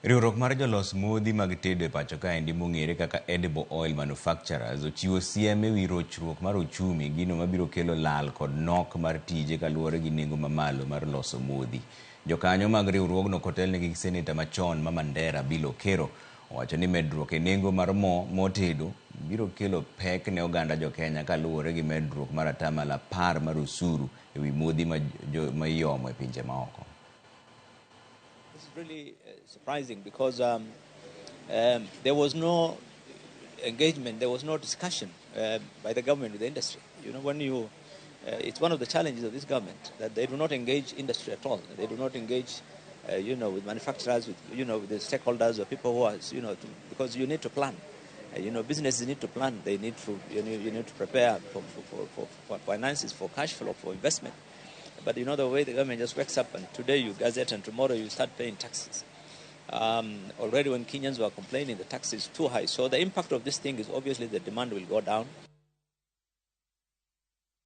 Riwruok mar jolos modhi mag tedo e pacho kaendi mong'ere kaka edible oil manufacturers ochiwo siem e wi rochruok mar ochumi, gino mabiro kelo lal kod nok mar tije kaluwore gi nengo mamalo mar loso modhi. Jokanyo mag riwruogno kotelnegi gi seneta machon ma Mandera Bilo Kero owacho ni medruok e nengo mar mo tedo biro kelo pek ne oganda Jokenya kaluwore gi medruok mar 10% mar osuru e wi modhi ma iomo e pinje maoko. This is really surprising because there was no engagement, there was no discussion by the government with the industry. You know, when you, it's one of the challenges of this government that they do not engage industry at all. They do not engage, with manufacturers, with the stakeholders or people who are, because you need to plan. Businesses need to plan. They need to, you need to prepare for finances, for cash flow, for investment. But the way the government just wakes up and today you gazette and tomorrow you start paying taxes. Already when Kenyans were complaining, the tax is too high. So the impact of this thing is obviously the demand will go down.